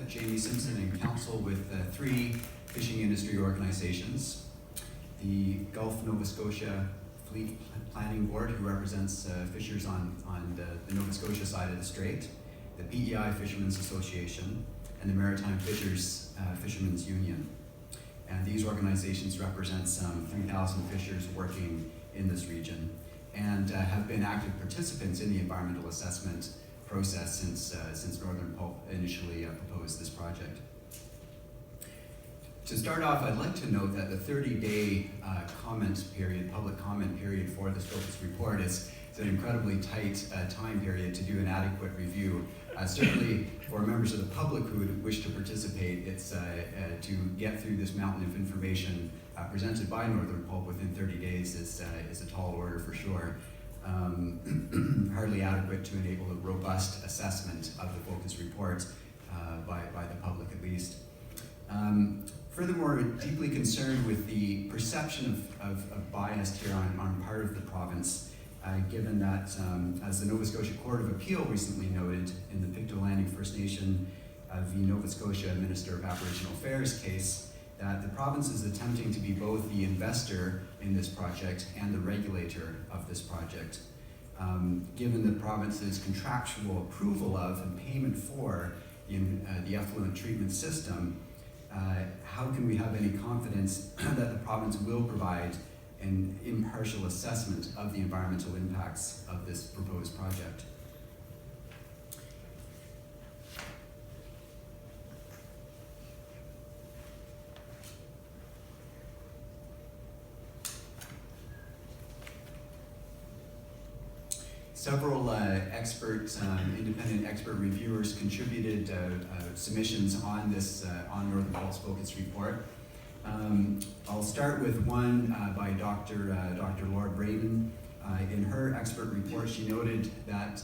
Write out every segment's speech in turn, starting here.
Jamie Simpson, in council with three fishing industry organizations. The Gulf Nova Scotia Fleet Planning Board, who represents fishers on the Nova Scotia side of the strait, the PEI Fishermen's Association, and the Maritime Fishermen's Union. And these organizations represent some 3,000 fishers working in this region and have been active participants in the environmental assessment process since Northern Pulp initially proposed this project. To start off, I'd like to note that the 30-day public comment period for this focus report is an incredibly tight time period to do an adequate review. Certainly for members of the public who would wish to participate, it's to get through this mountain of information presented by Northern Pulp within 30 days is a tall order for sure. Hardly adequate to enable a robust assessment of the focus report by the public at least. Furthermore, deeply concerned with the perception of bias here on part of the province, given that, as the Nova Scotia Court of Appeal recently noted in the Pictou Landing First Nation v. Nova Scotia Minister of Aboriginal Affairs case, that the province is attempting to be both the investor in this project and the regulator of this project. Given the province's contractual approval of and payment for the effluent treatment system, how can we have any confidence that the province will provide an impartial assessment of the environmental impacts of this proposed project? Several independent expert reviewers contributed submissions on this on Northern Pulp's focus report. I'll start with one by Dr. Laura Braden. In her expert report, she noted that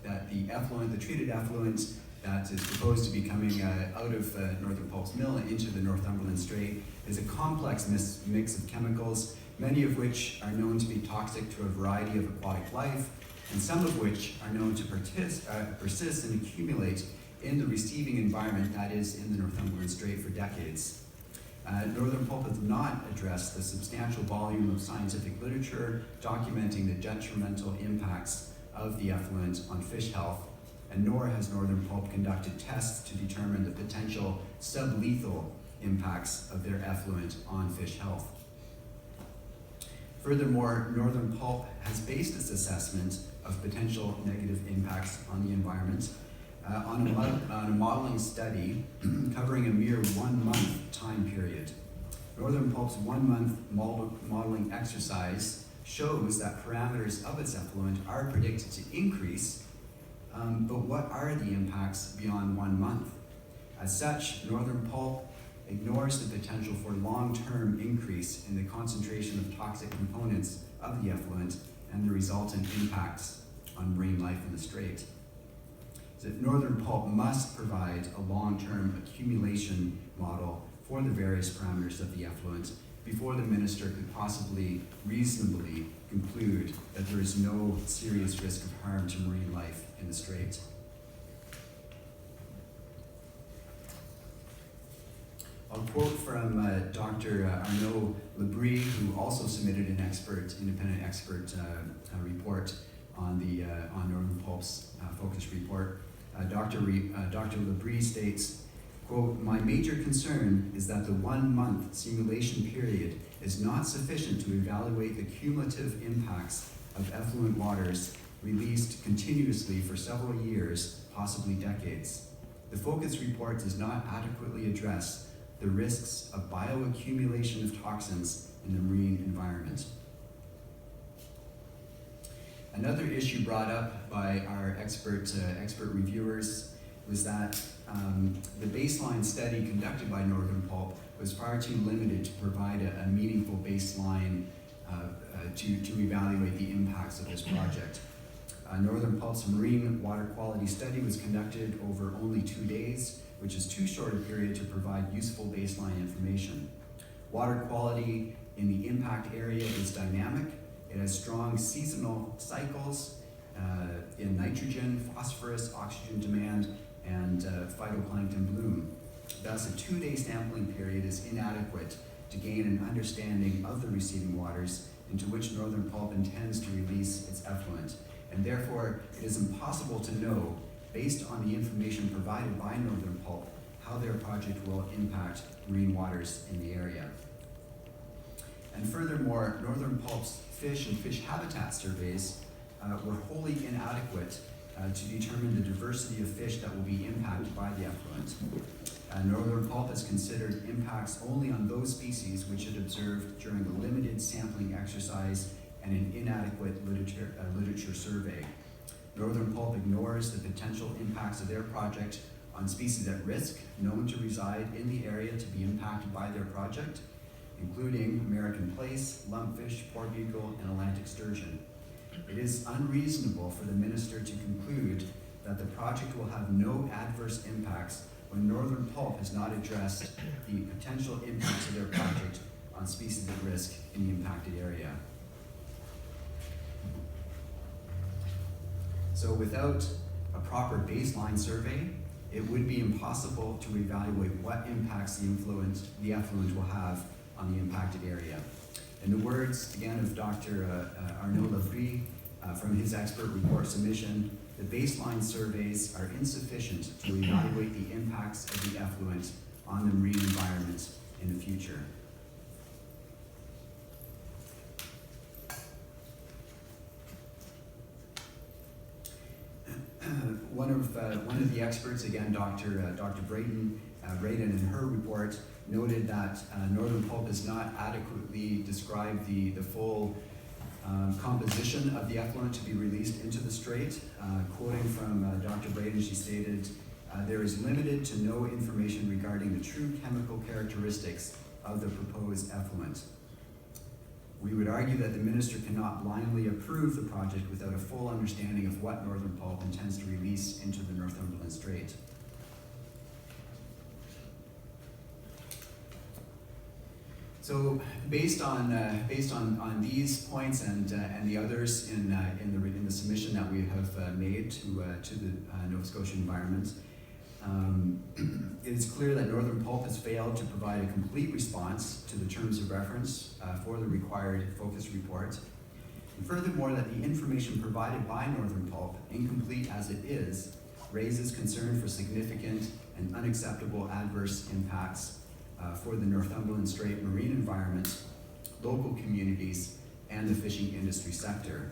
the treated effluent that is proposed to be coming out of Northern Pulp's mill and into the Northumberland Strait is a complex mix of chemicals, many of which are known to be toxic to a variety of aquatic life, and some of which are known to persist and accumulate in the receiving environment, that is, in the Northumberland Strait, for decades. Northern Pulp has not addressed the substantial volume of scientific literature documenting the detrimental impacts of the effluent on fish health, and nor has Northern Pulp conducted tests to determine the potential sublethal impacts of their effluent on fish health. Furthermore, Northern Pulp has based its assessment of potential negative impacts on the environment on a modeling study covering a mere 1 month time period. Northern Pulp's 1 month modeling exercise shows that parameters of its effluent are predicted to increase, but what are the impacts beyond 1 month? As such, Northern Pulp ignores the potential for long-term increase in the concentration of toxic components of the effluent and the resultant impacts on marine life in the strait. That Northern Pulp must provide a long-term accumulation model for the various parameters of the effluent before the minister could possibly reasonably conclude that there is no serious risk of harm to marine life in the strait. I'll quote from Dr. Arnaud Labrie, who also submitted an independent expert report on Northern Pulp's focus report. Dr. Labrie states, quote, "My major concern is that the 1 month simulation period is not sufficient to evaluate the cumulative impacts of effluent waters released continuously for several years, possibly decades. The focus report does not adequately address the risks of bioaccumulation of toxins in the marine environment." Another issue brought up by our expert reviewers was that the baseline study conducted by Northern Pulp was far too limited to provide a meaningful baseline to evaluate the impacts of this project. Northern Pulp's marine water quality study was conducted over only 2 days, which is too short a period to provide useful baseline information. Water quality in the impact area is dynamic. It has strong seasonal cycles in nitrogen, phosphorus, oxygen demand, and phytoplankton bloom. Thus, a 2-day sampling period is inadequate to gain an understanding of the receiving waters into which Northern Pulp intends to release its effluent, and therefore it is impossible to know, based on the information provided by Northern Pulp, how their project will impact marine waters in the area. And furthermore, Northern Pulp's fish and fish habitat surveys were wholly inadequate to determine the diversity of fish that will be impacted by the effluent. Northern Pulp has considered impacts only on those species which it observed during a limited sampling exercise and an inadequate literature survey. Northern Pulp ignores the potential impacts of their project on species at risk known to reside in the area to be impacted by their project, including American plaice, lumpfish, porbeagle, and Atlantic sturgeon. It is unreasonable for the minister to conclude that the project will have no adverse impacts when Northern Pulp has not addressed the potential impacts of their project on species at risk in the impacted area. So without a proper baseline survey, it would be impossible to evaluate what impacts the effluent will have on the impacted area. In the words, again, of Dr. Arnaud Labrie from his expert report submission, the baseline surveys are insufficient to evaluate the impacts of the effluent on the marine environment in the future. One of the experts, again, Dr. Braden, in her report noted that Northern Pulp has not adequately described the full composition of the effluent to be released into the strait. Quoting from Dr. Braden, she stated, "There is limited to no information regarding the true chemical characteristics of the proposed effluent. We would argue that the minister cannot blindly approve the project without a full understanding of what Northern Pulp intends to release into the Northumberland Strait." So, based on these points and the others in the submission that we have made to the Nova Scotia Environment, it is clear that Northern Pulp has failed to provide a complete response to the terms of reference for the required focus report. And furthermore, that the information provided by Northern Pulp, incomplete as it is, raises concern for significant and unacceptable adverse impacts for the Northumberland Strait marine environment, local communities, and the fishing industry sector.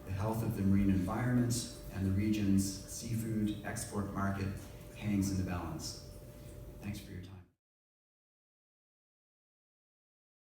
The health of the marine environment and the region's seafood export market hangs in the balance. Thanks for